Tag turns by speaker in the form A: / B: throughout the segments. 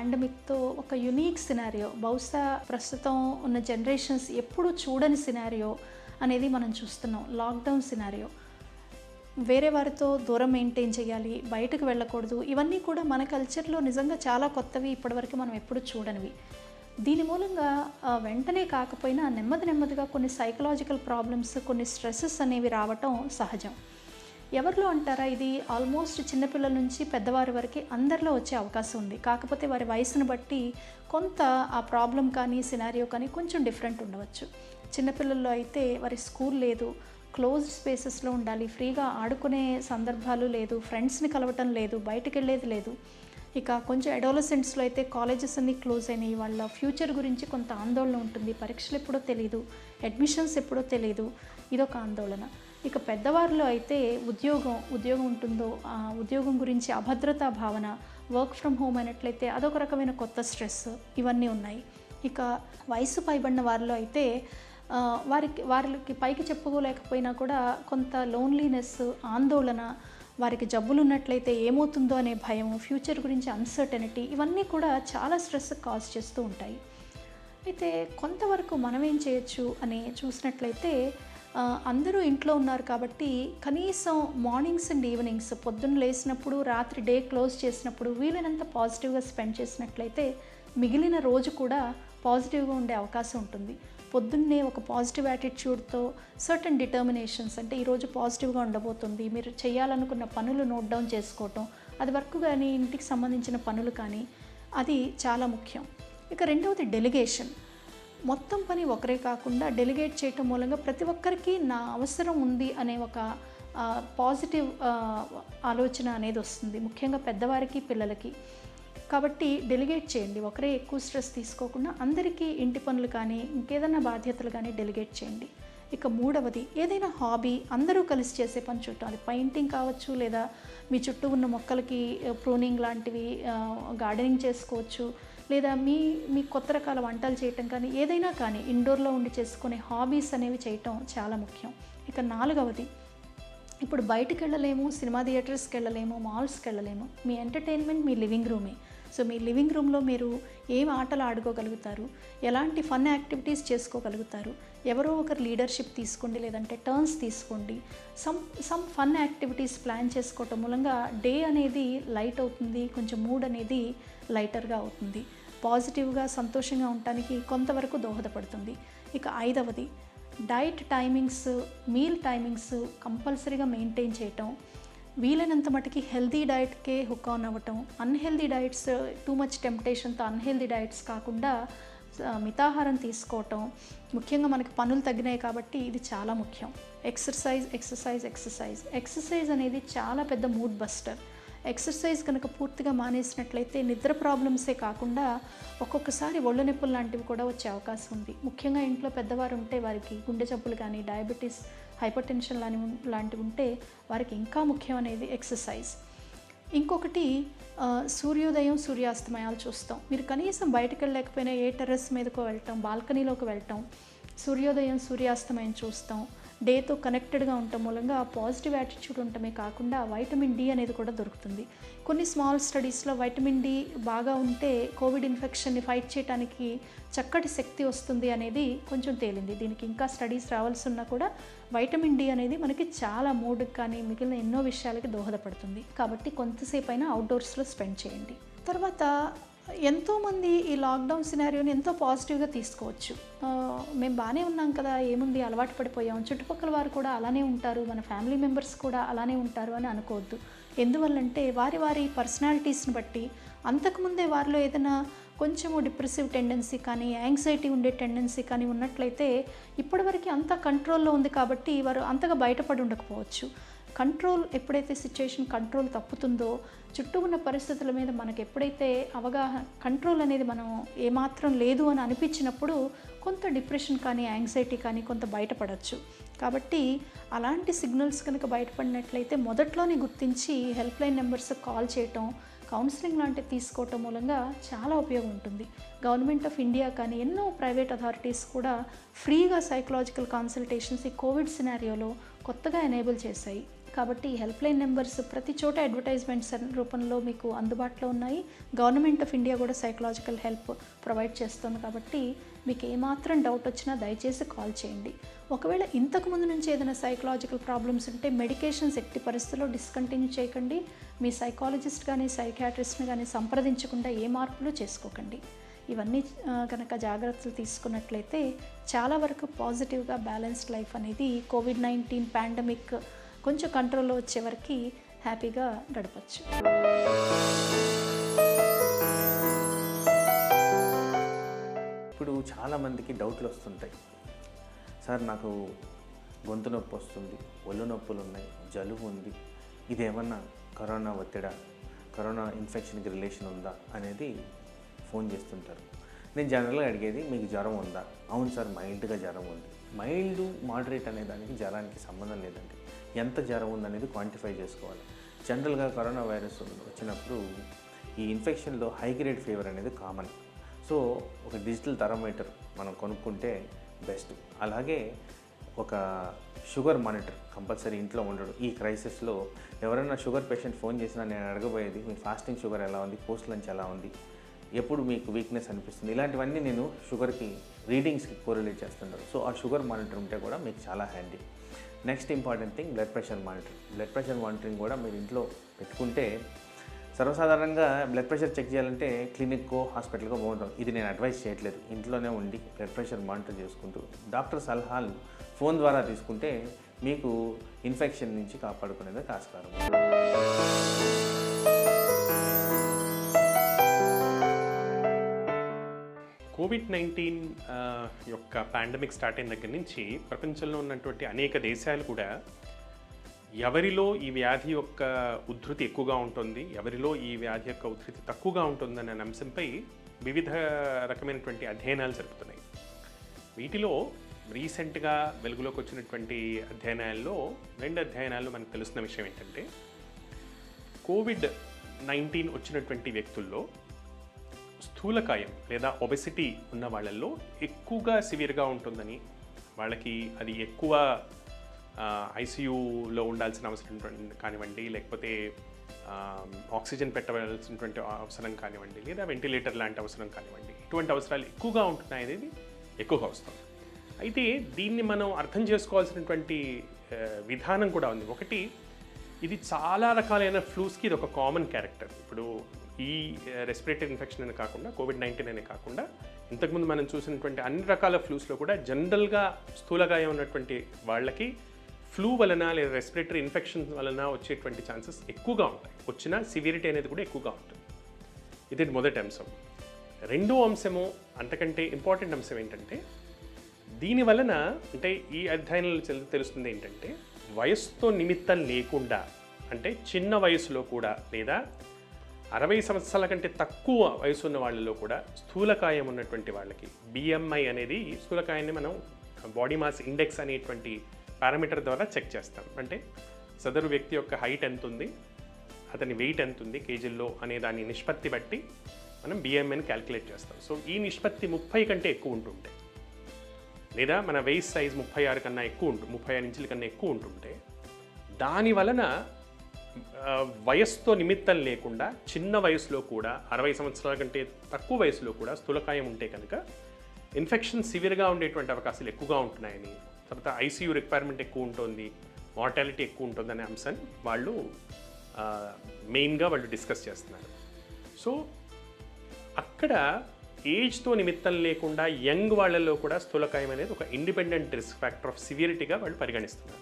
A: పాండమిక్‌తో ఒక unique scenario, బహుశా ప్రస్తుతం ఉన్న జనరేషన్స్ ఎప్పుడూ చూడని సినారియో అనేది మనం చూస్తున్నాం. Lockdown scenario. వేరే వారితో దూరం మెయింటైన్ చేయాలి, బయటకు వెళ్ళకూడదు. ఇవన్నీ కూడా మన కల్చర్‌లో నిజంగా చాలా కొత్తవి, ఇప్పటివరకు మనం ఎప్పుడూ చూడనివి. దీని మూలంగా వెంటనే కాకపోయినా నెమ్మదిగా కొన్ని సైకలాజికల్ ప్రాబ్లమ్స్, కొన్ని స్ట్రెసెస్ అనేవి రావటం సహజం. ఎవరిలో అంటారా, ఇది ఆల్మోస్ట్ చిన్నపిల్లల నుంచి పెద్దవారి వరకు అందరిలో వచ్చే అవకాశం ఉంది. కాకపోతే వారి వయసును బట్టి కొంత ఆ ప్రాబ్లం కానీ, సినారియో కానీ కొంచెం డిఫరెంట్ ఉండవచ్చు. చిన్నపిల్లల్లో అయితే వారి స్కూల్ లేదు, క్లోజ్డ్ స్పేసెస్లో ఉండాలి, ఫ్రీగా ఆడుకునే సందర్భాలు లేదు, ఫ్రెండ్స్ని కలవటం లేదు, బయటికి వెళ్ళేది లేదు. ఇక కొంచెం అడోలసెంట్స్లో అయితే కాలేజెస్ అన్నీ క్లోజ్ అయినాయి, వాళ్ళ ఫ్యూచర్ గురించి కొంత ఆందోళన ఉంటుంది. పరీక్షలు ఎప్పుడో తెలీదు, అడ్మిషన్స్ ఎప్పుడో తెలీదు, ఇదొక ఆందోళన. ఇక పెద్దవారిలో అయితే ఉద్యోగం ఉంటుందో, ఉద్యోగం గురించి అభద్రతా భావన, వర్క్ ఫ్రమ్ హోమ్ అయినట్లయితే అదొక రకమైన కొత్త స్ట్రెస్, ఇవన్నీ ఉన్నాయి. ఇక వయసు పైబడిన వారిలో అయితే వారికి పైకి చెప్పుకోలేకపోయినా కూడా కొంత లోన్లీనెస్, ఆందోళన, వారికి జబ్బులు ఉన్నట్లయితే ఏమవుతుందో అనే భయం, ఫ్యూచర్ గురించి అన్సర్టనిటీ, ఇవన్నీ కూడా చాలా స్ట్రెస్ కాజ్ చేస్తూ ఉంటాయి. అయితే కొంతవరకు మనం ఏం చేయొచ్చు అని చూసినట్లయితే, అందరూ ఇంట్లో ఉన్నారు కాబట్టి కనీసం మార్నింగ్స్ అండ్ ఈవినింగ్స్, పొద్దున్న లేసినప్పుడు, రాత్రి డే క్లోజ్ చేసినప్పుడు వీలైనంత పాజిటివ్గా స్పెండ్ చేసినట్లయితే మిగిలిన రోజు కూడా పాజిటివ్గా ఉండే అవకాశం ఉంటుంది. పొద్దున్నే ఒక పాజిటివ్ యాటిట్యూడ్తో సర్టన్ డిటర్మినేషన్స్, అంటే ఈరోజు పాజిటివ్గా ఉండబోతుంది, మీరు చేయాలనుకున్న పనులు నోట్ డౌన్ చేసుకోవటం, అది వర్క్ కానీ ఇంటికి సంబంధించిన పనులు కానీ, అది చాలా ముఖ్యం. ఇక రెండవది డెలిగేషన్. మొత్తం పని ఒకరే కాకుండా డెలిగేట్ చేయటం మూలంగా ప్రతి ఒక్కరికి నా అవసరం ఉంది అనే ఒక పాజిటివ్ ఆలోచన అనేది వస్తుంది, ముఖ్యంగా పెద్దవారికి, పిల్లలకి. కాబట్టి డెలిగేట్ చేయండి, ఒకరే ఎక్కువ స్ట్రెస్ తీసుకోకుండా అందరికీ ఇంటి పనులు కానీ ఇంకేదైనా బాధ్యతలు కానీ డెలిగేట్ చేయండి. ఇక మూడవది, ఏదైనా హాబీ అందరూ కలిసి చేసే పని చుట్టూ, అది పెయింటింగ్ కావచ్చు, లేదా మీ చుట్టూ ఉన్న మొక్కలకి ప్రూనింగ్ లాంటివి, గార్డెనింగ్ చేసుకోవచ్చు, లేదా మీ కొత్త రకాల వంటలు చేయటం కానీ, ఏదైనా కానీ ఇండోర్లో ఉండి చేసుకునే హాబీస్ అనేవి చేయటం చాలా ముఖ్యం. ఇక నాలుగవది, ఇప్పుడు బయటకు వెళ్ళలేము, సినిమా థియేటర్స్కి వెళ్ళలేము, మాల్స్కి వెళ్ళలేము, మీ ఎంటర్టైన్మెంట్ మీ లివింగ్ రూమే. సో మీ లివింగ్ రూమ్లో మీరు ఏం ఆటలు ఆడుకోగలుగుతారు, ఎలాంటి ఫన్ యాక్టివిటీస్ చేసుకోగలుగుతారు, ఎవరో ఒకరు లీడర్షిప్ తీసుకోండి, లేదంటే టర్న్స్ తీసుకోండి. సమ్ ఫన్ యాక్టివిటీస్ ప్లాన్ చేసుకోవటం మూలంగా డే అనేది లైట్ అవుతుంది, కొంచెం మూడ్ అనేది లైటర్గా అవుతుంది, పాజిటివ్గా సంతోషంగా ఉండటానికి కొంతవరకు దోహదపడుతుంది. ఇక ఐదవది, డైట్ టైమింగ్స్, మీల్ టైమింగ్స్ కంపల్సరీగా మెయింటైన్ చేయటం, వీలైనంత మటుకి హెల్తీ డైట్కే హుక్ ఆన్ అవ్వటం, అన్హెల్దీ డైట్స్, టూ మచ్ టెంప్టేషన్తో అన్హెల్దీ డైట్స్ కాకుండా మితాహారం తీసుకోవటం, ముఖ్యంగా మనకి పనులు తగ్గినాయి కాబట్టి ఇది చాలా ముఖ్యం. ఎక్సర్సైజ్ అనేది చాలా పెద్ద మూడ్ బస్టర్. ఎక్సర్సైజ్ కనుక పూర్తిగా మానేసినట్లయితే నిద్ర ప్రాబ్లమ్సే కాకుండా ఒక్కొక్కసారి ఒళ్ళు నొప్పులు లాంటివి కూడా వచ్చే అవకాశం ఉంది. ముఖ్యంగా ఇంట్లో పెద్దవారు ఉంటే వారికి గుండె జబ్బులు కానీ, డయాబెటీస్, హైపర్ టెన్షన్ లాంటివి ఉంటే వారికి ఇంకా ముఖ్యం అనేది ఎక్సర్సైజ్. ఇంకొకటి, సూర్యోదయం, సూర్యాస్తమయాలు చూస్తాం. మీరు కనీసం బయటకు వెళ్ళలేకపోయినా ఏ టెర్రస్ మీదకో వెళ్ళటం, బాల్కనీలోకి వెళ్ళటం, సూర్యోదయం, సూర్యాస్తమయం చూస్తాం, డేతో కనెక్టెడ్గా ఉండటం మూలంగా పాజిటివ్ యాటిట్యూడ్ ఉండటమే కాకుండా వైటమిన్ డి అనేది కూడా దొరుకుతుంది. కొన్ని స్మాల్ స్టడీస్లో వైటమిన్ డి బాగా ఉంటే కోవిడ్ ఇన్ఫెక్షన్ని ఫైట్ చేయడానికి చక్కటి శక్తి వస్తుంది అనేది కొంచెం తేలింది. దీనికి ఇంకా స్టడీస్ రావాల్సి ఉన్నా కూడా వైటమిన్ డి అనేది మనకి చాలా మూడ్కి కానీ మిగిలిన ఎన్నో విషయాలకి దోహదపడుతుంది. కాబట్టి కొంతసేపు అయినా అవుట్డోర్స్లో స్పెండ్ చేయండి. తర్వాత ఎంతోమంది ఈ లాక్డౌన్ సినారియోని ఎంతో పాజిటివ్గా తీసుకోవచ్చు. మేము బాగానే ఉన్నాం కదా, ఏముంది, అలవాటు పడిపోయాం, చుట్టుపక్కల వారు కూడా అలానే ఉంటారు, మన ఫ్యామిలీ మెంబర్స్ కూడా అలానే ఉంటారు అని అనుకోవద్దు. ఎందువల్లంటే వారి పర్సనాలిటీస్ని బట్టి అంతకుముందే వారిలో ఏదైనా కొంచెము డిప్రెసివ్ టెండెన్సీ కానీ, యాంగ్జైటీ ఉండే టెండెన్సీ కానీ ఉన్నట్లయితే ఇప్పటివరకు అంతా కంట్రోల్లో ఉంది కాబట్టి వారు అంతగా బయటపడి ఉండకపోవచ్చు. ఎప్పుడైతే సిచ్యుయేషన్ కంట్రోల్ తప్పుతుందో, చుట్టూ ఉన్న పరిస్థితుల మీద మనకు ఎప్పుడైతే కంట్రోల్ అనేది మనం ఏమాత్రం లేదు అని అనిపించినప్పుడు కొంత డిప్రెషన్ కానీ, యాంగ్జైటీ కానీ కొంత బయటపడవచ్చు. కాబట్టి అలాంటి సిగ్నల్స్ కనుక బయటపడినట్లయితే మొదట్లోనే గుర్తించి హెల్ప్ లైన్ నెంబర్స్కి కాల్ చేయటం, కౌన్సిలింగ్ లాంటివి తీసుకోవటం మూలంగా చాలా ఉపయోగం ఉంటుంది. గవర్నమెంట్ ఆఫ్ ఇండియా కానీ ఎన్నో ప్రైవేట్ అథారిటీస్ కూడా ఫ్రీగా సైకలాజికల్ కన్సల్టేషన్స్ ఈ కోవిడ్ సినారియోలో కొత్తగా ఎనేబుల్ చేశాయి. కాబట్టి ఈ హెల్ప్ లైన్ నెంబర్స్ ప్రతి చోట అడ్వర్టైజ్మెంట్స్ రూపంలో మీకు అందుబాటులో ఉన్నాయి. గవర్నమెంట్ ఆఫ్ ఇండియా కూడా సైకలాజికల్ హెల్ప్ ప్రొవైడ్ చేస్తుంది. కాబట్టి మీకు ఏమాత్రం డౌట్ వచ్చినా దయచేసి కాల్ చేయండి. ఒకవేళ ఇంతకుముందు నుంచి ఏదైనా సైకలాజికల్ ప్రాబ్లమ్స్ ఉంటే మెడికేషన్స్ ఎట్టి పరిస్థితుల్లో డిస్కంటిన్యూ చేయకండి. మీ సైకాలజిస్ట్ కానీ సైకియాట్రిస్ట్ని కానీ సంప్రదించకుండా ఏ మార్పులు చేసుకోకండి. ఇవన్నీ కనుక జాగ్రత్తలు తీసుకున్నట్లయితే చాలా వరకు పాజిటివ్గా బ్యాలెన్స్డ్ లైఫ్ అనేది కోవిడ్-19 పాండమిక్ కొంచెం కంట్రోల్లో వచ్చే వరకు హ్యాపీగా గడపచ్చు.
B: ఇప్పుడు చాలామందికి డౌట్లు వస్తుంటాయి. సార్ నాకు గొంతు నొప్పి వస్తుంది, ఒళ్ళు నొప్పులు ఉన్నాయి, జలుబు ఉంది, ఇదేమన్నా కరోనా ఒత్తిడా, కరోనా ఇన్ఫెక్షన్కి రిలేషన్ ఉందా అనేది ఫోన్ చేస్తుంటారు. నేను జనరల్గా అడిగేది, మీకు జ్వరం ఉందా? అవును సార్, మైల్డ్గా జ్వరం ఉంది. మైల్డ్ మోడరేట్ అనే దానికి జ్వరానికి సంబంధం లేదండి. ఎంత జ్వరం ఉందనేది క్వాంటిఫై చేసుకోవాలి. జనరల్గా కరోనా వైరస్ వచ్చినప్పుడు ఈ ఇన్ఫెక్షన్లో హై గ్రేడ్ ఫీవర్ అనేది కామన్. సో ఒక డిజిటల్ థర్మోమీటర్ మనం కొనుక్కుంటే బెస్ట్. అలాగే ఒక షుగర్ మానిటర్ కంపల్సరీ ఇంట్లో ఉండడు. ఈ క్రైసిస్లో ఎవరైనా షుగర్ పేషెంట్ ఫోన్ చేసినా నేను అడగబోయేది, మీ ఫాస్టింగ్ షుగర్ ఎలా ఉంది, పోస్ట్ లంచ్ ఎలా ఉంది, ఎప్పుడు మీకు వీక్నెస్ అనిపిస్తుంది, ఇలాంటివన్నీ నేను షుగర్కి రీడింగ్స్కి కోరిలేట్ చేస్తుంటాను. సో ఆ షుగర్ మానిటర్ ఉంటే కూడా మీకు చాలా handy. Next important thing blood pressure monitor. Blood pressure monitoring కూడా మీరు ఇంట్లో పెట్టుకుంటే, సర్వసాధారణంగా బ్లడ్ ప్రెషర్ చెక్ చేయాలంటే క్లినిక్కో హాస్పిటల్కో పోతాం. ఇది నేను అడ్వైస్ చేయట్లేదు. ఇంట్లోనే ఉండి బ్లడ్ ప్రెషర్ మానిటర్ చేసుకుంటూ డాక్టర్ సలహాలు ఫోన్ ద్వారా తీసుకుంటే మీకు ఇన్ఫెక్షన్ నుంచి కాపాడుకునేందుకు ఆస్కారం.
C: కోవిడ్-19 యొక్క పాండమిక్ స్టార్ట్ అయిన దగ్గర నుంచి ప్రపంచంలో ఉన్నటువంటి అనేక దేశాలు కూడా ఎవరిలో ఈ వ్యాధి యొక్క ఉధృతి ఎక్కువగా ఉంటుంది, ఎవరిలో ఈ వ్యాధి యొక్క ఉధృతి తక్కువగా ఉంటుందనే అంశంపై వివిధ రకమైనటువంటి అధ్యయనాలు జరుపుతున్నాయి. వీటిలో రీసెంట్గా వెలుగులోకి వచ్చినటువంటి అధ్యయనాల్లో 2 అధ్యయనాలు మనకు తెలుస్తున్న విషయం ఏంటంటే, కోవిడ్-19 వచ్చినటువంటి వ్యక్తుల్లో స్థూలకాయం లేదా ఒబెసిటీ ఉన్న వాళ్ళల్లో ఎక్కువగా సివియర్గా ఉంటుందని, వాళ్ళకి అది ఎక్కువ ఐసీయూలో ఉండాల్సిన అవసరం కానివ్వండి, లేకపోతే ఆక్సిజన్ పెట్టవలసినటువంటి అవసరం కానివ్వండి, లేదా వెంటిలేటర్ లాంటి అవసరం కానివ్వండి, ఇటువంటి అవసరాలు ఎక్కువగా ఉంటున్నాయి అనేది ఎక్కువగా వస్తుంది. అయితే దీన్ని మనం అర్థం చేసుకోవాల్సినటువంటి విధానం కూడా ఉంది. ఒకటి, ఇది చాలా రకాలైన ఫ్లూస్కి ఇది ఒక కామన్ క్యారెక్టర్. ఇప్పుడు ఈ రెస్పిరేటరీ ఇన్ఫెక్షన్ అనే కాకుండా, కోవిడ్-19 అనే కాకుండా, ఇంతకుముందు మనం చూసినటువంటి అన్ని రకాల ఫ్లూస్లో కూడా జనరల్గా స్థూలకాయం ఉన్నటువంటి వాళ్ళకి ఫ్లూ వలన లేదా రెస్పిరేటరీ ఇన్ఫెక్షన్ వలన వచ్చేటువంటి ఛాన్సెస్ ఎక్కువగా ఉంటాయి. వచ్చిన సివియరిటీ అనేది కూడా ఎక్కువగా ఉంటుంది. ఇది మొదటి అంశం. రెండో అంశము, అంతకంటే ఇంపార్టెంట్ అంశం ఏంటంటే, దీని వలన అంటే ఈ అధ్యయనాలు తెలుస్తుంది ఏంటంటే, వయస్సుతో నిమిత్తం లేకుండా, అంటే చిన్న వయసులో కూడా లేదా 60 సంవత్సరాల కంటే తక్కువ వయసు ఉన్న వాళ్ళలో కూడా స్థూలకాయం ఉన్నటువంటి వాళ్ళకి బిఎంఐ అనేది, స్థూలకాయాన్ని మనం బాడీ మాస్ ఇండెక్స్ అనేటువంటి పారామీటర్ ద్వారా చెక్ చేస్తాం. అంటే సదరు వ్యక్తి యొక్క హైట్ ఎంత ఉంది, అతని వెయిట్ ఎంత ఉంది కేజీల్లో అనే దాని నిష్పత్తి బట్టి మనం బిఎంఐని క్యాలిక్యులేట్ చేస్తాం. సో ఈ నిష్పత్తి 30 కంటే ఎక్కువ ఉంటుంటే, లేదా మన వెయిట్ సైజ్ 36 కన్నా ఎక్కువ 36 ఇంచుల కన్నా ఎక్కువ ఉంటుంటే, దాని వలన వయస్సుతో నిమిత్తం లేకుండా చిన్న వయసులో కూడా 60 సంవత్సరాల కంటే తక్కువ వయసులో కూడా స్థూలకాయం ఉంటే కనుక ఇన్ఫెక్షన్ సివియర్గా ఉండేటువంటి అవకాశాలు ఎక్కువగా ఉంటున్నాయని, తర్వాత ఐసీయూ రిక్వైర్మెంట్ ఎక్కువ ఉంటుంది, మార్టాలిటీ ఎక్కువ ఉంటుందనే అంశాన్ని వాళ్ళు మెయిన్గా వాళ్ళు డిస్కస్ చేస్తున్నారు. సో అక్కడ ఏజ్తో నిమిత్తం లేకుండా యంగ్ వాళ్ళలో కూడా స్థూలకాయం అనేది ఒక ఇండిపెండెంట్ రిస్క్ ఫ్యాక్టర్ ఆఫ్ సివియరిటీగా వాళ్ళు పరిగణిస్తున్నారు.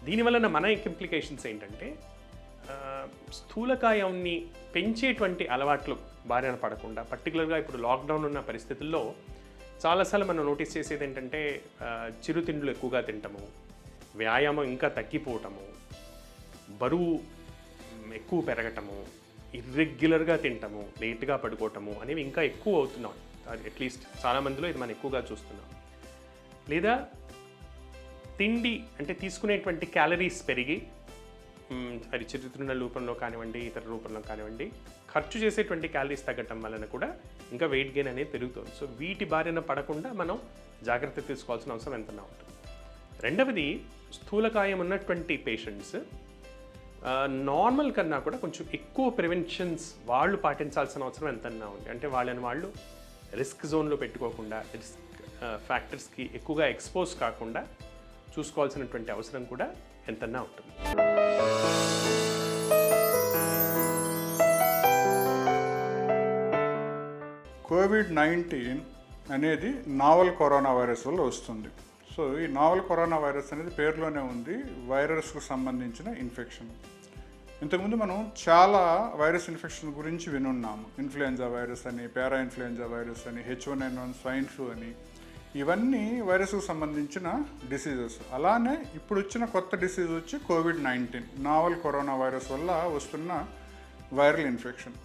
C: దీనివలన మన ఇంప్లికేషన్స్ ఏంటంటే, స్థూలకాయాన్ని పెంచేటువంటి అలవాట్లు బారిన పడకుండా, పర్టికులర్గా ఇప్పుడు లాక్డౌన్ ఉన్న పరిస్థితుల్లో చాలాసార్లు మనం నోటీస్ చేసేది ఏంటంటే, చిరుతిండ్లు ఎక్కువగా తింటము, వ్యాయామం ఇంకా తగ్గిపోవటము, బరువు ఎక్కువ పెరగటము, ఇర్రెగ్యులర్గా తింటము, లేట్గా పడుకోవటము అనేవి ఇంకా ఎక్కువ అవుతున్నాం. అట్లీస్ట్ చాలామందిలో ఇది మనం ఎక్కువగా చూస్తున్నాం. లేదా తిండి అంటే తీసుకునేటువంటి క్యాలరీస్ పెరిగి, అది చిరుతిండ్ల రూపంలో కానివ్వండి, ఇతర రూపంలో కానివ్వండి, ఖర్చు చేసేటువంటి క్యాలరీస్ తగ్గటం వలన కూడా ఇంకా వెయిట్ గెయిన్ అనేది పెరుగుతుంది. సో వీటి బారిన పడకుండా మనం జాగ్రత్త తీసుకోవాల్సిన అవసరం ఎంతనా ఉంటుంది. రెండవది, స్థూలకాయం ఉన్నటువంటి పేషెంట్స్ నార్మల్ కన్నా కూడా కొంచెం ఎక్కువ ప్రివెన్షన్స్ వాళ్ళు పాటించాల్సిన అవసరం ఎంతన్నా ఉంది. అంటే వాళ్ళని వాళ్ళు రిస్క్ జోన్లో పెట్టుకోకుండా, రిస్క్ ఫ్యాక్టర్స్కి ఎక్కువగా ఎక్స్పోజ్ కాకుండా చూసుకోవాల్సినటువంటి అవసరం కూడా ఎంతన్నా ఉంటుంది.
D: కోవిడ్-19 అనేది నావల్ కరోనా వైరస్ వల్ల వస్తుంది. సో ఈ నావల్ కరోనా వైరస్ అనేది పేరులోనే ఉంది, వైరస్కు సంబంధించిన ఇన్ఫెక్షన్. ఇంతకుముందు మనం చాలా వైరస్ ఇన్ఫెక్షన్ గురించి వినున్నాము. ఇన్ఫ్లుయెంజా వైరస్ అని, పారా ఇన్ఫ్లుయెంజా వైరస్ అని, H1N1 స్వైన్ ఫ్లూ అని, ఇవన్నీ వైరస్కు సంబంధించిన డిసీజెస్. అలానే ఇప్పుడు వచ్చిన కొత్త డిసీజ్ వచ్చి కోవిడ్-19 నావల్ కరోనా వైరస్ వల్ల వస్తున్న వైరల్ ఇన్ఫెక్షన్.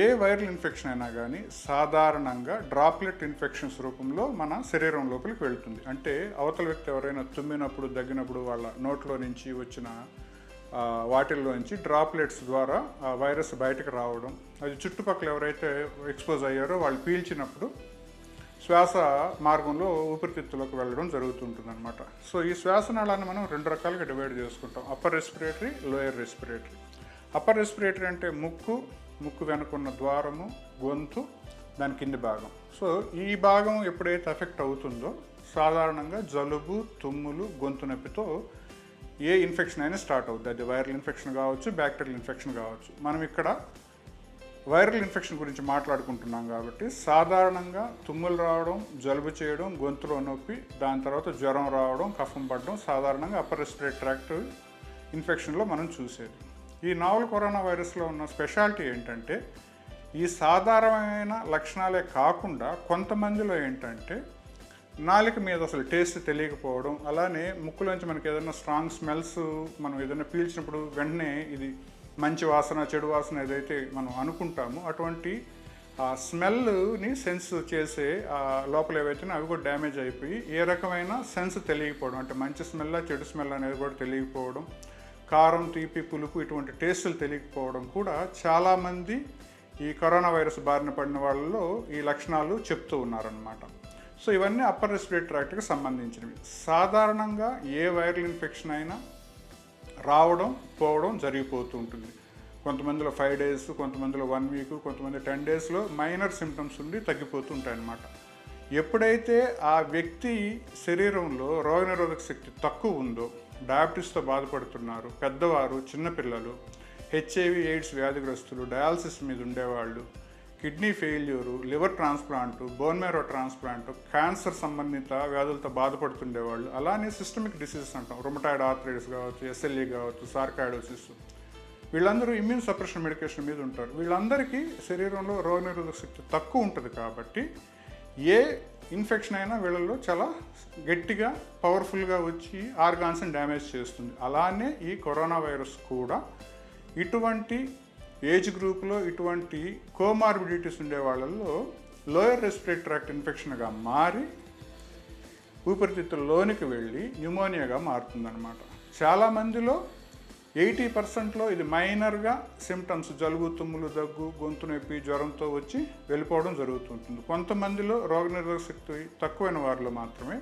D: ఏ వైరల్ ఇన్ఫెక్షన్ అయినా కానీ సాధారణంగా డ్రాప్లెట్ ఇన్ఫెక్షన్స్ రూపంలో మన శరీరం లోపలికి వెళ్తుంది. అంటే అవతల వ్యక్తి ఎవరైనా తుమ్మినప్పుడు, దగ్గినప్పుడు వాళ్ళ నోట్లో నుంచి వచ్చిన వాటిల్లో నుంచి డ్రాప్లెట్స్ ద్వారా ఆ వైరస్ బయటకు రావడం, అది చుట్టుపక్కల ఎవరైతే ఎక్స్పోజ్ అయ్యారో వాళ్ళు పీల్చినప్పుడు శ్వాస మార్గంలో ఊపిరితిత్తులోకి వెళ్ళడం జరుగుతుంటుంది అనమాట. సో ఈ శ్వాసనాళాన్ని మనం 2 రకాలుగా డివైడ్ చేసుకుంటాం, upper respiratory, lower respiratory. Upper respiratory అంటే ముక్కు వెనుకున్న ద్వారము, గొంతు, దాని కింది భాగం. సో ఈ భాగం ఎప్పుడైతే ఎఫెక్ట్ అవుతుందో సాధారణంగా జలుబు, తుమ్ములు, గొంతు నొప్పితో ఏ ఇన్ఫెక్షన్ అయినా స్టార్ట్ అవుతుంది. అది వైరల్ ఇన్ఫెక్షన్ కావచ్చు, బ్యాక్టీరియల్ ఇన్ఫెక్షన్ కావచ్చు. మనం ఇక్కడ వైరల్ ఇన్ఫెక్షన్ గురించి మాట్లాడుకుంటున్నాం కాబట్టి సాధారణంగా తుమ్ములు రావడం, జలుబు చేయడం, గొంతులో నొప్పి, దాని తర్వాత జ్వరం రావడం, కఫం పడడం సాధారణంగా అప్పర్ రెస్పిరేటరీ ట్రాక్ట్ ఇన్ఫెక్షన్లో మనం చూసేది. ఈ నావల్ కరోనా వైరస్లో ఉన్న స్పెషాలిటీ ఏంటంటే ఈ సాధారణమైన లక్షణాలే కాకుండా కొంతమందిలో ఏంటంటే నాలుక మీద అసలు టేస్ట్ తెలియకపోవడం, అలానే ముక్కులోంచి మనకి ఏదైనా స్ట్రాంగ్ స్మెల్స్ మనం ఏదైనా పీల్చినప్పుడు వెంటనే ఇది మంచి వాసన, చెడు వాసన ఏదైతే మనం అనుకుంటామో అటువంటి ఆ స్మెల్ని సెన్స్ చేసే లోపల ఏవైతే అవి కూడా డ్యామేజ్ అయిపోయి ఏ రకమైన సెన్స్ తెలియకపోవడం, అంటే మంచి స్మెల్, చెడు స్మెల్ అనేది కూడా తెలియకపోవడం, కారం, తీపి, పులుపు ఇటువంటి టేస్టులు తెలియకపోవడం కూడా చాలామంది ఈ కరోనా వైరస్ బారిన పడిన వాళ్ళలో ఈ లక్షణాలు చెప్తూ ఉన్నారనమాట. సో ఇవన్నీ అప్పర్ రెస్పిరేటరీ ట్రాక్ట్కి సంబంధించినవి. సాధారణంగా ఏ వైరల్ ఇన్ఫెక్షన్ అయినా రావడం, పోవడం జరిగిపోతూ ఉంటుంది. కొంతమందిలో 5 days, కొంతమందిలో 1 week, కొంతమంది 10 daysలో మైనర్ సిమ్టమ్స్ ఉండి తగ్గిపోతూ ఉంటాయన్నమాట. ఎప్పుడైతే ఆ వ్యక్తి శరీరంలో రోగనిరోధక శక్తి తక్కువ ఉందో, డయాబెటీస్తో బాధపడుతున్నారు, పెద్దవారు, చిన్నపిల్లలు, HIV, AIDS వ్యాధిగ్రస్తులు, డయాలసిస్ మీద ఉండేవాళ్ళు, kidney failure, liver transplant, bone marrow transplant, cancer సంబంధిత వ్యాధులతో బాధపడుతుండేవాళ్ళు, అలానే సిస్టమిక్ డిసీజెస్ అంటాం, రొమటాయిడ్ ఆర్థరైటిస్ కావచ్చు, SLE కావచ్చు, సార్కాయిడోసిస్, వీళ్ళందరూ ఇమ్యూన్ సప్రెషన్ మెడికేషన్ మీద ఉంటారు. వీళ్ళందరికీ శరీరంలో రోగనిరోధక శక్తి తక్కువ ఉంటుంది కాబట్టి ఏ ఇన్ఫెక్షన్ అయినా వీళ్ళల్లో చాలా గట్టిగా, పవర్ఫుల్గా వచ్చి ఆర్గాన్స్ని డ్యామేజ్ చేస్తుంది. అలానే ఈ కరోనా వైరస్ కూడా ఇటువంటి ఏజ్ గ్రూప్లో ఇటువంటి కోమార్బిడిటీస్ ఉండే వాళ్ళల్లో లోయర్ రెస్పిరేటరీ ట్రాక్ట్ ఇన్ఫెక్షన్గా మారి ఊపిరితిత్తుల్లోనికి వెళ్ళి న్యూమోనియాగా మారుతుందన్నమాట. చాలామందిలో 80%లో ఇది మైనర్గా సిమ్టమ్స్, జలుబు, తుమ్ములు, దగ్గు, గొంతు నొప్పి, జ్వరంతో వచ్చి వెళ్ళిపోవడం జరుగుతుంటుంది. కొంతమందిలో రోగనిరోధక శక్తి తక్కువైన వారిలో మాత్రమే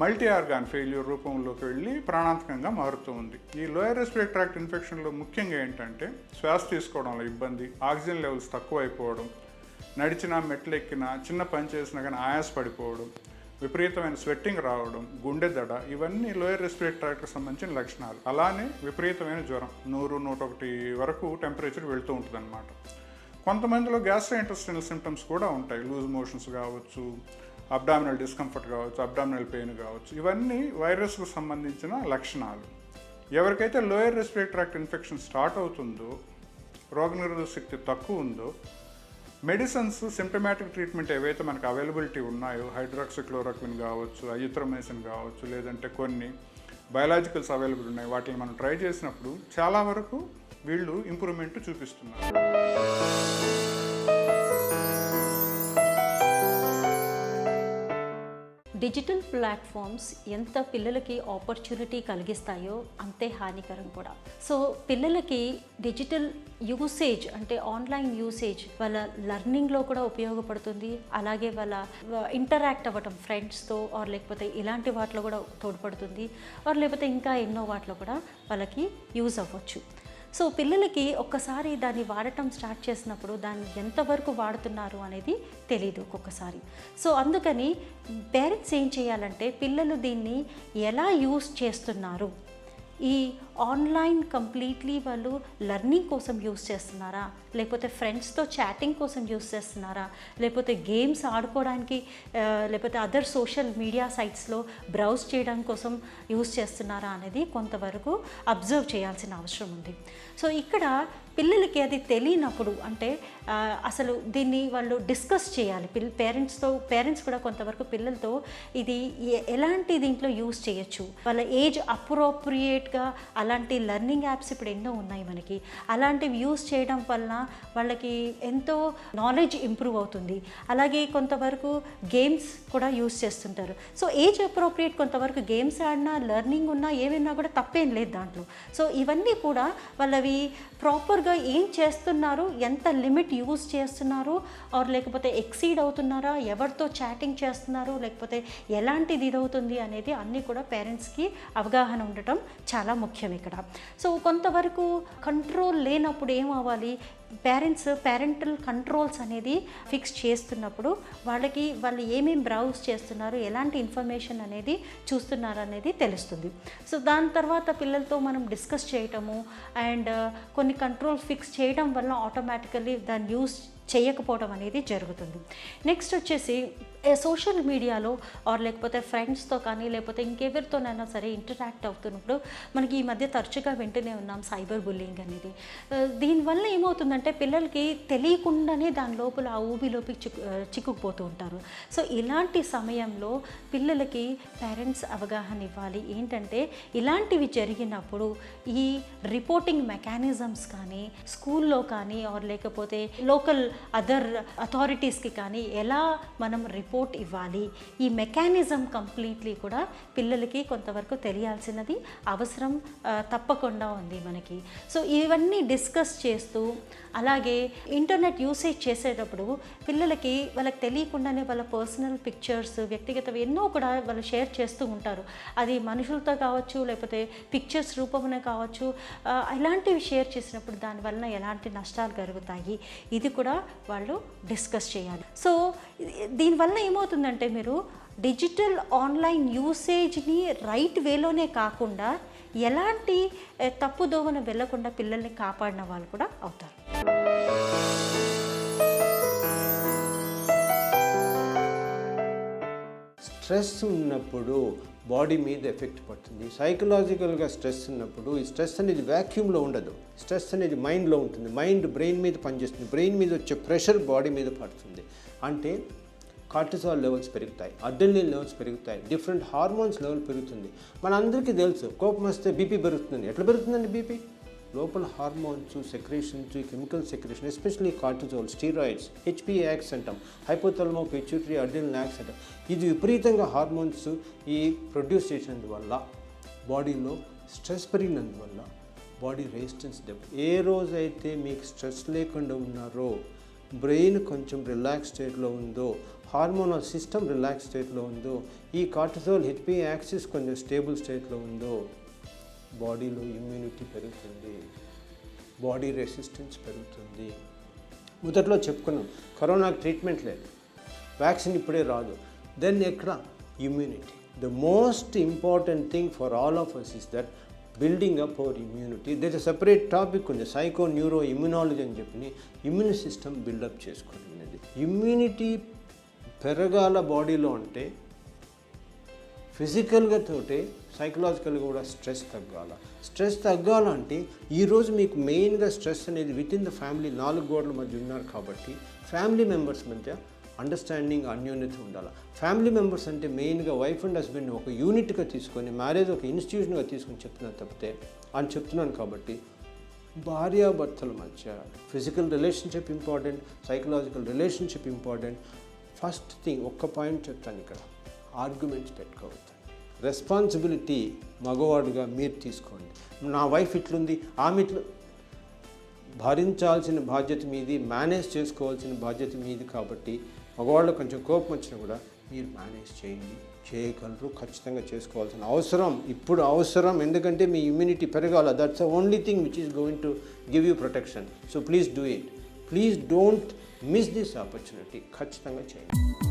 D: మల్టీ ఆర్గాన్ ఫెయిల్యూర్ రూపంలోకి వెళ్ళి ప్రాణాంతకంగా మారుతూ ఉంది. ఈ లోయర్ రెస్పిరేటరీ ట్రాక్ట్ ఇన్ఫెక్షన్లో ముఖ్యంగా ఏంటంటే శ్వాస తీసుకోవడంలో ఇబ్బంది, ఆక్సిజన్ లెవెల్స్ తక్కువ అయిపోవడం, నడిచినా, మెట్లు ఎక్కినా, చిన్న పని చేసినా కానీ ఆయాస పడిపోవడం, విపరీతమైన స్వెట్టింగ్ రావడం, గుండె దడ, ఇవన్నీ లోయర్ రెస్పిరేటరీ ట్రాక్ట్కి సంబంధించిన లక్షణాలు. అలానే విపరీతమైన జ్వరం, 100-101 వరకు టెంపరేచర్ వెళ్తూ ఉంటుంది అన్నమాట. కొంతమందిలో గ్యాస్ట్రోఇంటెస్టినల్ సిమ్టమ్స్ కూడా ఉంటాయి, లూజ్ మోషన్స్ కావచ్చు, అబ్డామినల్ డిస్కంఫర్ట్ కావచ్చు, అబ్డామినల్ పెయిన్ కావచ్చు, ఇవన్నీ వైరస్కు సంబంధించిన లక్షణాలు. ఎవరికైతే lower respiratory tract infection start అవుతుందో, రోగనిరోధక శక్తి తక్కువ ఉందో, మెడిసిన్స్, సిమ్టమాటిక్ ట్రీట్మెంట్ ఏవైతే మనకు అవైలబిలిటీ ఉన్నాయో, హైడ్రాక్సిక్లోరోక్విన్ కావచ్చు, అజిత్రోమైసిన్ కావచ్చు, లేదంటే కొన్ని బయాలజికల్స్ అవైలబుల్ ఉన్నాయి, వాటిని మనం ట్రై చేసినప్పుడు చాలా వరకు వీళ్ళు ఇంప్రూవ్మెంట్ చూపిస్తున్నారు.
E: డిజిటల్ ప్లాట్ఫామ్స్ ఎంత పిల్లలకి ఆపర్చునిటీ కలిగిస్తాయో అంతే హానికరం కూడా. సో పిల్లలకి డిజిటల్ యూసేజ్ అంటే ఆన్లైన్ యూసేజ్ వాళ్ళ లర్నింగ్లో కూడా ఉపయోగపడుతుంది, అలాగే వాళ్ళ ఇంటరాక్ట్ అవ్వటం ఫ్రెండ్స్తో ఆర్ లేకపోతే ఇలాంటి వాటిలో కూడా తోడ్పడుతుంది, ఆర్ లేకపోతే ఇంకా ఎన్నో వాటిలో కూడా వాళ్ళకి యూజ్ అవ్వచ్చు. సో పిల్లలకి ఒక్కసారి దాన్ని వాడటం స్టార్ట్ చేసినప్పుడు దాన్ని ఎంతవరకు వాడుతున్నారు అనేది తెలియదు ఒక్కొక్కసారి. సో అందుకని పేరెంట్స్ ఏం చేయాలంటే పిల్లలు దీన్ని ఎలా యూస్ చేస్తున్నారు, ఈ ఆన్లైన్ కంప్లీట్లీ వాళ్ళు లర్నింగ్ కోసం యూస్ చేస్తున్నారా, లేకపోతే ఫ్రెండ్స్తో చాటింగ్ కోసం యూస్ చేస్తున్నారా, లేకపోతే గేమ్స్ ఆడుకోవడానికి లేకపోతే అదర్ సోషల్ మీడియా సైట్స్లో బ్రౌజ్ చేయడం కోసం యూస్ చేస్తున్నారా అనేది కొంతవరకు అబ్జర్వ్ చేయాల్సిన అవసరం ఉంది. సో ఇక్కడ పిల్లలకి అది తెలియనప్పుడు అంటే అసలు దీన్ని వాళ్ళు డిస్కస్ చేయాలి పేరెంట్స్ కూడా కొంతవరకు పిల్లలతో ఇది ఎలాంటి దీంట్లో యూస్ చేయొచ్చు, వాళ్ళ ఏజ్ అప్రోప్రియేట్గా అలాంటి లర్నింగ్ యాప్స్ ఇప్పుడు ఎన్నో ఉన్నాయి మనకి, అలాంటివి యూస్ చేయడం వలన వాళ్ళకి ఎంతో నాలెడ్జ్ ఇంప్రూవ్ అవుతుంది. అలాగే కొంతవరకు గేమ్స్ కూడా యూస్ చేస్తుంటారు. సో ఏజ్ అప్రోప్రియేట్ కొంతవరకు గేమ్స్ ఆడినా లర్నింగ్ ఉన్నా ఏమైనా కూడా తప్పేం లేదు దాంట్లో. సో ఇవన్నీ కూడా వాళ్ళవి ప్రాపర్గా ఏం చేస్తున్నారు, ఎంత లిమిట్ యూజ్ చేస్తున్నారు, ఆర్ లేకపోతే ఎక్సీడ్ అవుతున్నారా, ఎవరితో చాటింగ్ చేస్తున్నారు, లేకపోతే ఎలాంటిది ఇదవుతుంది అనేది అన్నీ కూడా పేరెంట్స్కి అవగాహన ఉండటం చాలా ముఖ్యం ఇక్కడ. సో కొంతవరకు కంట్రోల్ లేనప్పుడు ఏం అవ్వాలి, పేరెంటల్ కంట్రోల్స్ అనేది ఫిక్స్ చేస్తున్నప్పుడు వాళ్ళు ఏమేమి బ్రౌజ్ చేస్తున్నారు, ఎలాంటి ఇన్ఫర్మేషన్ అనేది చూస్తున్నారు అనేది తెలుస్తుంది. సో దాని తర్వాత పిల్లలతో మనం డిస్కస్ చేయటము అండ్ కొన్ని కంట్రోల్ ఫిక్స్ చేయడం వల్ల ఆటోమేటికల్లీ దాన్ని యూస్ చేయకపోవడం అనేది జరుగుతుంది. నెక్స్ట్ వచ్చేసి సోషల్ మీడియాలో ఆర్ లేకపోతే ఫ్రెండ్స్తో కానీ లేకపోతే ఇంకెవరితోనైనా సరే ఇంటరాక్ట్ అవుతున్నప్పుడు మనకి ఈ మధ్య తరచుగా వింటూనే ఉన్నాం సైబర్ బుల్లింగ్ అనేది. దీనివల్ల ఏమవుతుందంటే పిల్లలకి తెలియకుండానే దాని లోపల ఆ ఊబిలోకి చిక్కుకుపోతూ ఉంటారు. సో ఇలాంటి సమయంలో పిల్లలకి పేరెంట్స్ అవగాహన ఇవ్వాలి. ఏంటంటే ఇలాంటివి జరిగినప్పుడు ఈ రిపోర్టింగ్ మెకానిజమ్స్ కానీ స్కూల్లో కానీ ఆర్ లేకపోతే లోకల్ అదర్ అథారిటీస్కి కానీ ఎలా మనం రిపోర్ట్ ఇవ్వాలి, ఈ మెకానిజం కంప్లీట్లీ కూడా పిల్లలకి కొంతవరకు తెలియాల్సినది అవసరం తప్పకుండా ఉంది మనకి. సో ఇవన్నీ డిస్కస్ చేస్తూ అలాగే ఇంటర్నెట్ యూసేజ్ చేసేటప్పుడు పిల్లలకి వాళ్ళకి తెలియకుండానే వాళ్ళ పర్సనల్ పిక్చర్స్ వ్యక్తిగత ఎన్నో కూడా వాళ్ళు షేర్ చేస్తూ ఉంటారు. అది మనుషులతో కావచ్చు లేకపోతే పిక్చర్స్ రూపంలో కావచ్చు, ఇలాంటివి షేర్ చేసినప్పుడు దానివల్ల ఎలాంటి నష్టాలు కలుగుతాయి ఇది కూడా వాళ్ళు డిస్కస్ చేయాలి. సో దీనివల్ల ఏమవుతుందంటే మీరు డిజిటల్ ఆన్లైన్ యూసేజ్ని రైట్ వేలోనే కాకుండా ఎలాంటి తప్పుదోవన వెళ్ళకుండా పిల్లల్ని కాపాడిన వాళ్ళు కూడా అవుతారు.
F: స్ట్రెస్ ఉన్నప్పుడు బాడీ మీద ఎఫెక్ట్ పడుతుంది. సైకలాజికల్గా స్ట్రెస్ ఉన్నప్పుడు ఈ స్ట్రెస్ అనేది వ్యాక్యూమ్లో ఉండదు, స్ట్రెస్ అనేది మైండ్లో ఉంటుంది. మైండ్ బ్రెయిన్ మీద పనిచేస్తుంది, బ్రెయిన్ మీద వచ్చే ప్రెషర్ బాడీ మీద పడుతుంది. అంటే కార్టిసాల్ లెవెల్స్ పెరుగుతాయి, అడ్రినలిన్ లెవెల్స్ పెరుగుతాయి, డిఫరెంట్ హార్మోన్స్ లెవెల్ పెరుగుతుంది. మనందరికీ తెలుసు కోపం వస్తే బీపీ పెరుగుతుంది. ఎట్లా పెరుగుతుందండి బీపీ? లోపల hormones secretions, chemical secretion, especially cortisol, steroids, HPA axis అంటాం, హైపోథాలమో పిట్యూటరీ అడ్రినల్ యాక్స్ అంటాం. ఇది విపరీతంగా హార్మోన్స్ ఈ ప్రొడ్యూస్ చేసినందువల్ల బాడీలో స్ట్రెస్ పెరిగినందువల్ల బాడీ రెసిస్టెన్స్ దెబ్బ. ఏ రోజైతే మీకు స్ట్రెస్ లేకుండా ఉన్నారో, బ్రెయిన్ కొంచెం రిలాక్స్ స్టేట్లో ఉందో, హార్మోనల్ సిస్టమ్ రిలాక్స్ స్టేట్లో ఉందో, ఈ కార్టిజోల్ హెచ్పిఏ యాక్సిస్ కొంచెం స్టేబుల్ స్టేట్లో ఉందో, బాడీలో ఇమ్యూనిటీ పెరుగుతుంది, బాడీ రెసిస్టెన్స్ పెరుగుతుంది. మొదట్లో చెప్పుకున్నాం కరోనాకి ట్రీట్మెంట్ లేదు, వ్యాక్సిన్ ఇప్పుడే రాదు. దెన్ ఎక్కడ immunity. The most important thing for all of us is that building up our immunity. That is separate topic ఉంది, సైకో న్యూరో ఇమ్యూనాలజీ అని చెప్పి ఇమ్యూన్ సిస్టమ్ బిల్డప్ చేసుకోవడం. ఇమ్యూనిటీ పెరగాల బాడీలో అంటే ఫిజికల్గా తోటే సైకలాజికల్గా కూడా స్ట్రెస్ తగ్గాల. స్ట్రెస్ తగ్గాలంటే ఈరోజు మీకు మెయిన్గా స్ట్రెస్ అనేది విత్ ఇన్ ద ఫ్యామిలీ 4 గోడల మధ్య ఉన్నారు కాబట్టి ఫ్యామిలీ మెంబర్స్ మధ్య అండర్స్టాండింగ్ అన్యోన్యత ఉండాలి. ఫ్యామిలీ మెంబర్స్ అంటే మెయిన్గా వైఫ్ అండ్ హస్బెండ్ని ఒక యూనిట్గా తీసుకొని మ్యారేజ్ ఒక ఇన్స్టిట్యూషన్గా తీసుకొని చెప్తున్నాను తప్పితే అని చెప్తున్నాను. కాబట్టి భార్యాభర్తల మధ్య physical relationship important, psychological relationship important. First thing ఒక్క పాయింట్ చెప్తాను ఇక్కడ, ఆర్గ్యుమెంట్స్ పెట్టుకోవద్దు. రెస్పాన్సిబిలిటీ మగవాడుగా మీరు తీసుకోండి. నా వైఫ్ ఇట్లుంది, ఆమె ఇట్లు, భరించాల్సిన బాధ్యత మీది, మేనేజ్ చేసుకోవాల్సిన బాధ్యత మీది. కాబట్టి మగవాళ్ళు కొంచెం కోపం వచ్చినా కూడా మీరు మేనేజ్ చేయండి, చేయగలరు, ఖచ్చితంగా చేసుకోవాల్సిన అవసరం ఇప్పుడు అవసరం. ఎందుకంటే మీ ఇమ్యూనిటీ పెరగాల. That's the only thing which is going to give you protection. So please do it. Please don't miss this opportunity. ఖచ్చితంగా చేయండి.